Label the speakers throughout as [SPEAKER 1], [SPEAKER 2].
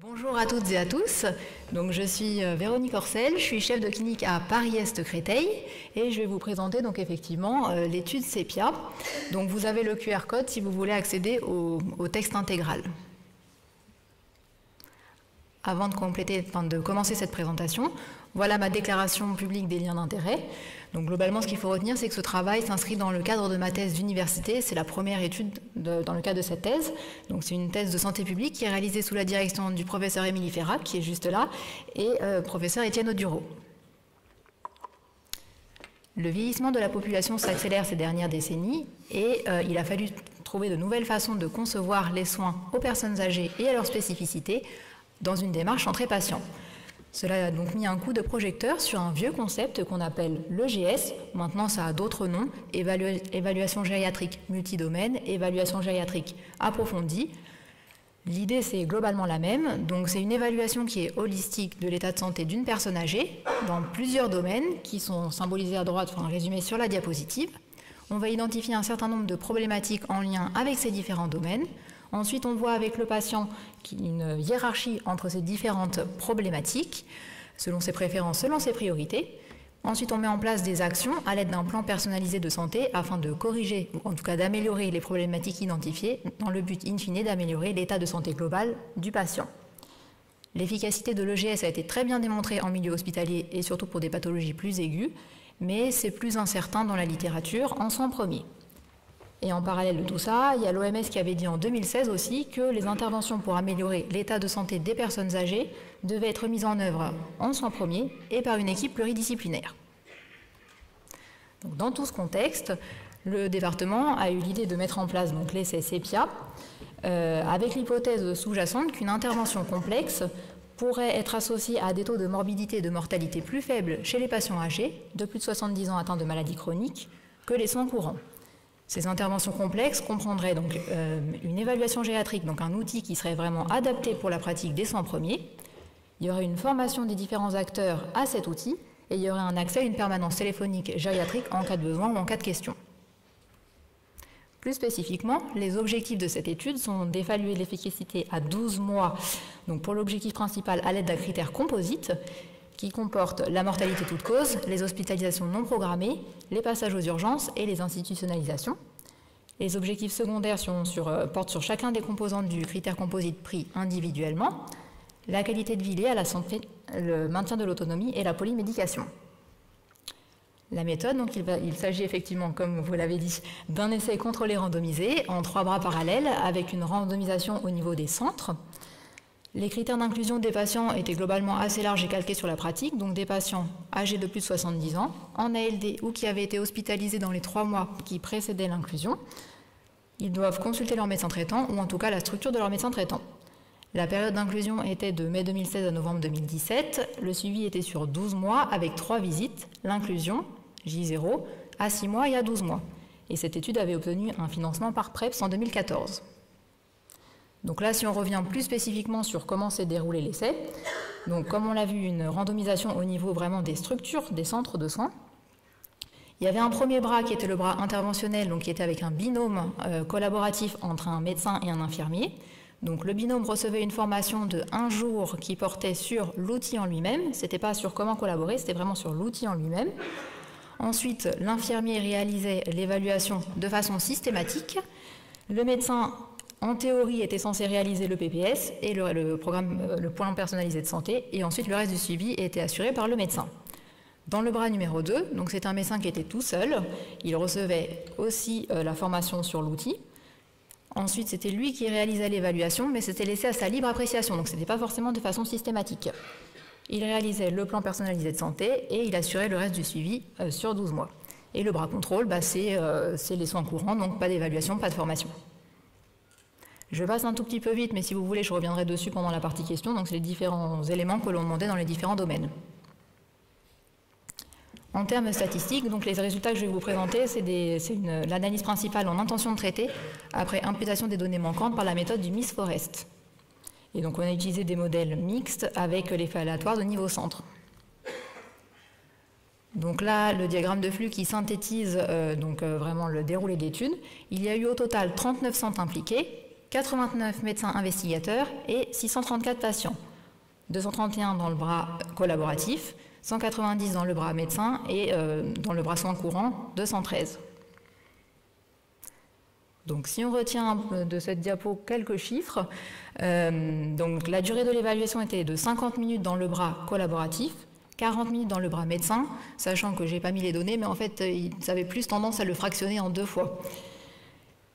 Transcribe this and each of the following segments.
[SPEAKER 1] Bonjour à toutes et à tous, donc je suis Véronique Orcel, je suis chef de clinique à Paris-Est Créteil et je vais vous présenter donc effectivement l'étude SEPIA. Donc vous avez le QR code si vous voulez accéder au texte intégral. Avant de commencer cette présentation, voilà ma déclaration publique des liens d'intérêt. Donc globalement, ce qu'il faut retenir, c'est que ce travail s'inscrit dans le cadre de ma thèse d'université. C'est la première étude dans le cadre de cette thèse. Donc c'est une thèse de santé publique qui est réalisée sous la direction du professeur Émilie Ferrac, qui est juste là, et professeur Étienne Audureau. Le vieillissement de la population s'accélère ces dernières décennies et il a fallu trouver de nouvelles façons de concevoir les soins aux personnes âgées et à leurs spécificités dans une démarche entrée-patient. Cela a donc mis un coup de projecteur sur un vieux concept qu'on appelle l'EGS. Maintenant, ça a d'autres noms, évaluation gériatrique multidomaine, évaluation gériatrique approfondie. L'idée, c'est globalement la même. Donc, c'est une évaluation qui est holistique de l'état de santé d'une personne âgée dans plusieurs domaines qui sont symbolisés à droite, enfin résumés sur la diapositive. On va identifier un certain nombre de problématiques en lien avec ces différents domaines. Ensuite, on voit avec le patient une hiérarchie entre ces différentes problématiques, selon ses préférences, selon ses priorités. Ensuite, on met en place des actions à l'aide d'un plan personnalisé de santé afin de corriger, ou en tout cas d'améliorer les problématiques identifiées, dans le but in fine d'améliorer l'état de santé global du patient. L'efficacité de l'EGS a été très bien démontrée en milieu hospitalier et surtout pour des pathologies plus aiguës, mais c'est plus incertain dans la littérature en soins premiers. Et en parallèle de tout ça, il y a l'OMS qui avait dit en 2016 aussi que les interventions pour améliorer l'état de santé des personnes âgées devaient être mises en œuvre en soins premiers et par une équipe pluridisciplinaire. Donc, dans tout ce contexte, le département a eu l'idée de mettre en place l'essai SEPIA avec l'hypothèse sous-jacente qu'une intervention complexe pourrait être associée à des taux de morbidité et de mortalité plus faibles chez les patients âgés de plus de 70 ans atteints de maladies chroniques que les soins courants. Ces interventions complexes comprendraient donc une évaluation gériatrique, donc un outil qui serait vraiment adapté pour la pratique des soins premiers. Il y aurait une formation des différents acteurs à cet outil et il y aurait un accès à une permanence téléphonique gériatrique en cas de besoin ou en cas de question. Plus spécifiquement, les objectifs de cette étude sont d'évaluer l'efficacité à 12 mois, donc pour l'objectif principal à l'aide d'un critère composite qui comporte la mortalité toute cause, les hospitalisations non programmées, les passages aux urgences et les institutionnalisations. Les objectifs secondaires portent sur chacun des composantes du critère composite pris individuellement, la qualité de vie liée à la santé, le maintien de l'autonomie et la polymédication. La méthode, donc il s'agit effectivement, comme vous l'avez dit, d'un essai contrôlé randomisé en 3 bras parallèles avec une randomisation au niveau des centres. Les critères d'inclusion des patients étaient globalement assez larges et calqués sur la pratique, donc des patients âgés de plus de 70 ans, en ALD ou qui avaient été hospitalisés dans les 3 mois qui précédaient l'inclusion. Ils doivent consulter leur médecin traitant ou en tout cas la structure de leur médecin traitant. La période d'inclusion était de mai 2016 à novembre 2017. Le suivi était sur 12 mois avec 3 visites, l'inclusion, J0, à 6 mois et à 12 mois. Et cette étude avait obtenu un financement par PREPS en 2014. Donc là, si on revient plus spécifiquement sur comment s'est déroulé l'essai, donc comme on l'a vu, une randomisation au niveau vraiment des structures, des centres de soins. Il y avait un premier bras qui était le bras interventionnel, donc qui était avec un binôme collaboratif entre un médecin et un infirmier. Donc le binôme recevait une formation de 1 jour qui portait sur l'outil en lui-même. C'était pas sur comment collaborer, c'était vraiment sur l'outil en lui-même. Ensuite, l'infirmier réalisait l'évaluation de façon systématique. Le médecin, en théorie, était censé réaliser le PPS et le plan personnalisé de santé, et ensuite le reste du suivi était assuré par le médecin. Dans le bras numéro 2, donc c'est un médecin qui était tout seul, il recevait aussi la formation sur l'outil. Ensuite, c'était lui qui réalisait l'évaluation, mais c'était laissé à sa libre appréciation, donc ce n'était pas forcément de façon systématique. Il réalisait le plan personnalisé de santé et il assurait le reste du suivi sur 12 mois. Et le bras contrôle, c'est les soins courants, donc pas d'évaluation, pas de formation. Je passe un tout petit peu vite, mais si vous voulez, je reviendrai dessus pendant la partie questions. Donc, c'est les différents éléments que l'on demandait dans les différents domaines. En termes statistiques, donc les résultats que je vais vous présenter, c'est l'analyse principale en intention de traiter après imputation des données manquantes par la méthode du Miss Forest. Et donc, on a utilisé des modèles mixtes avec l'effet aléatoire de niveau centre. Donc là, le diagramme de flux qui synthétise vraiment le déroulé d'études. Il y a eu au total 39 centres impliqués. 89 médecins investigateurs et 634 patients. 231 dans le bras collaboratif, 190 dans le bras médecin et dans le bras soins courants, 213. Donc si on retient de cette diapo quelques chiffres, donc la durée de l'évaluation était de 50 minutes dans le bras collaboratif, 40 minutes dans le bras médecin, sachant que je n'ai pas mis les données, mais en fait, ils avaient plus tendance à le fractionner en 2 fois.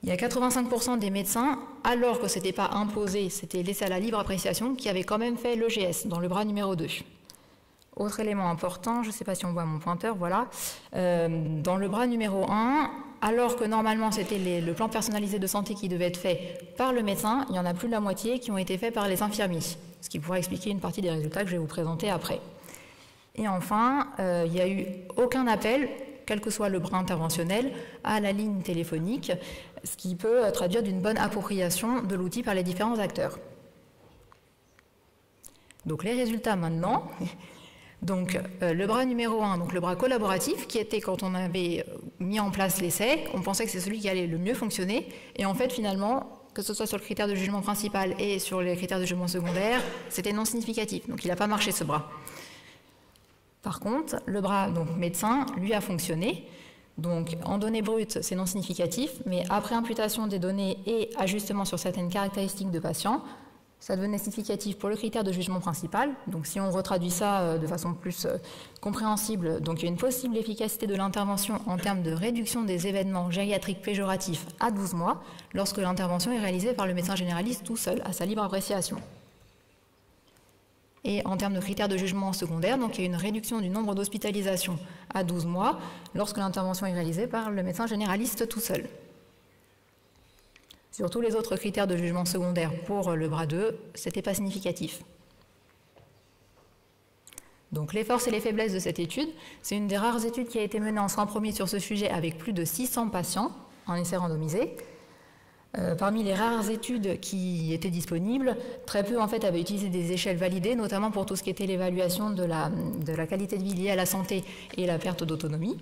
[SPEAKER 1] Il y a 85% des médecins, alors que ce n'était pas imposé, c'était laissé à la libre appréciation, qui avaient quand même fait l'EGS dans le bras numéro 2. Autre élément important, je ne sais pas si on voit mon pointeur, voilà. Dans le bras numéro 1, alors que normalement c'était le plan personnalisé de santé qui devait être fait par le médecin, il y en a plus de la moitié qui ont été faits par les infirmiers, ce qui pourrait expliquer une partie des résultats que je vais vous présenter après. Et enfin, il n'y a eu aucun appel, quel que soit le bras interventionnel, à la ligne téléphonique, ce qui peut traduire d'une bonne appropriation de l'outil par les différents acteurs. Donc les résultats maintenant. Donc le bras numéro 1, donc le bras collaboratif, qui était quand on avait mis en place l'essai, on pensait que c'est celui qui allait le mieux fonctionner, et en fait finalement, que ce soit sur le critère de jugement principal et sur les critères de jugement secondaire, c'était non significatif, donc il n'a pas marché ce bras. Par contre, le bras donc médecin, lui, a fonctionné. Donc en données brutes, c'est non significatif, mais après imputation des données et ajustement sur certaines caractéristiques de patients, ça devenait significatif pour le critère de jugement principal. Donc si on retraduit ça de façon plus compréhensible, donc il y a une possible efficacité de l'intervention en termes de réduction des événements gériatriques péjoratifs à 12 mois, lorsque l'intervention est réalisée par le médecin généraliste tout seul, à sa libre appréciation. Et en termes de critères de jugement secondaire, donc il y a une réduction du nombre d'hospitalisations à 12 mois lorsque l'intervention est réalisée par le médecin généraliste tout seul. Sur tous les autres critères de jugement secondaire pour le bras 2, ce n'était pas significatif. Donc les forces et les faiblesses de cette étude, c'est une des rares études qui a été menée en soins premiers sur ce sujet avec plus de 600 patients en essai randomisé. Parmi les rares études qui étaient disponibles, très peu en fait avaient utilisé des échelles validées, notamment pour tout ce qui était l'évaluation de la qualité de vie liée à la santé et la perte d'autonomie.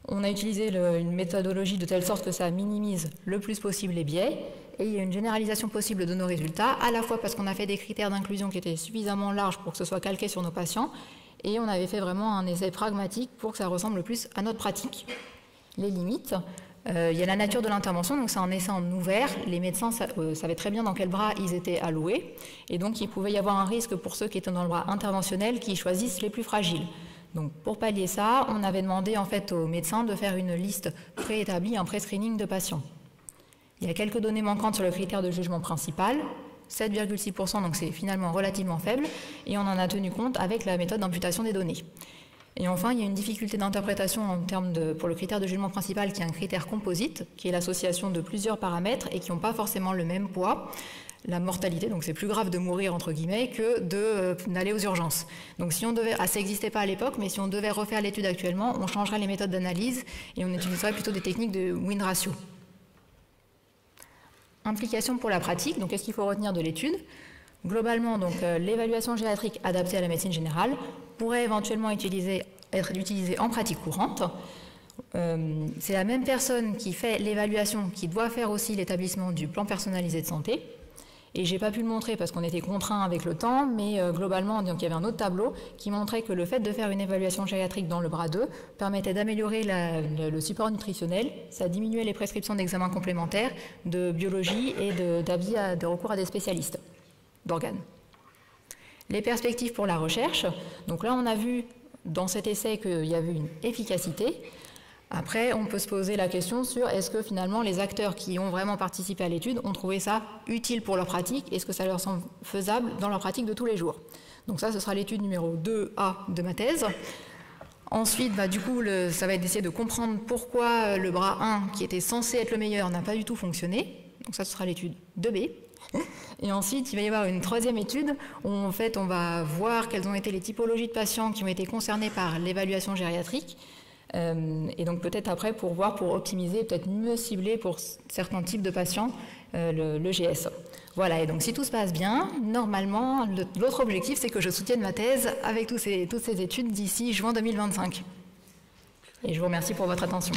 [SPEAKER 1] On a utilisé une méthodologie de telle sorte que ça minimise le plus possible les biais, et il y a une généralisation possible de nos résultats, à la fois parce qu'on a fait des critères d'inclusion qui étaient suffisamment larges pour que ce soit calqué sur nos patients, et on avait fait vraiment un essai pragmatique pour que ça ressemble le plus à notre pratique. Les limites. Il y a la nature de l'intervention, donc c'est un essai en ouvert. Les médecins savaient très bien dans quel bras ils étaient alloués, et donc il pouvait y avoir un risque pour ceux qui étaient dans le bras interventionnel qui choisissent les plus fragiles. Donc pour pallier ça, on avait demandé en fait aux médecins de faire une liste préétablie, un pré-screening de patients. Il y a quelques données manquantes sur le critère de jugement principal, 7,6%, donc c'est finalement relativement faible, et on en a tenu compte avec la méthode d'imputation des données. Et enfin, il y a une difficulté d'interprétation en termes pour le critère de jugement principal qui est un critère composite, qui est l'association de plusieurs paramètres et qui n'ont pas forcément le même poids. La mortalité, donc c'est plus grave de mourir entre guillemets que d'aller aux urgences. Donc si on devait, ça n'existait pas à l'époque, mais si on devait refaire l'étude actuellement, on changerait les méthodes d'analyse et on utiliserait plutôt des techniques de win ratio. Implication pour la pratique, donc qu'est-ce qu'il faut retenir de l'étude? Globalement, donc l'évaluation gériatrique adaptée à la médecine générale pourrait éventuellement être utilisée en pratique courante. C'est la même personne qui fait l'évaluation qui doit faire aussi l'établissement du plan personnalisé de santé. Et je n'ai pas pu le montrer parce qu'on était contraint avec le temps, mais globalement, donc, il y avait un autre tableau qui montrait que le fait de faire une évaluation gériatrique dans le bras 2 permettait d'améliorer le support nutritionnel, ça diminuait les prescriptions d'examens complémentaires, de biologie et d'avis de recours à des spécialistes d'organes. Les perspectives pour la recherche, donc là on a vu dans cet essai qu'il y avait une efficacité. Après, on peut se poser la question sur est-ce que finalement les acteurs qui ont vraiment participé à l'étude ont trouvé ça utile pour leur pratique, est-ce que ça leur semble faisable dans leur pratique de tous les jours. Donc ça, ce sera l'étude numéro 2A de ma thèse. Ensuite, du coup, ça va être d'essayer de comprendre pourquoi le bras 1, qui était censé être le meilleur, n'a pas du tout fonctionné. Donc ça, ce sera l'étude 2B. Et ensuite, il va y avoir une troisième étude où en fait, on va voir quelles ont été les typologies de patients qui ont été concernés par l'évaluation gériatrique. Et donc peut-être après pour optimiser, peut-être mieux cibler pour certains types de patients le GS. Voilà, et donc si tout se passe bien, normalement, l'autre objectif, c'est que je soutienne ma thèse avec toutes ces études d'ici juin 2025. Et je vous remercie pour votre attention.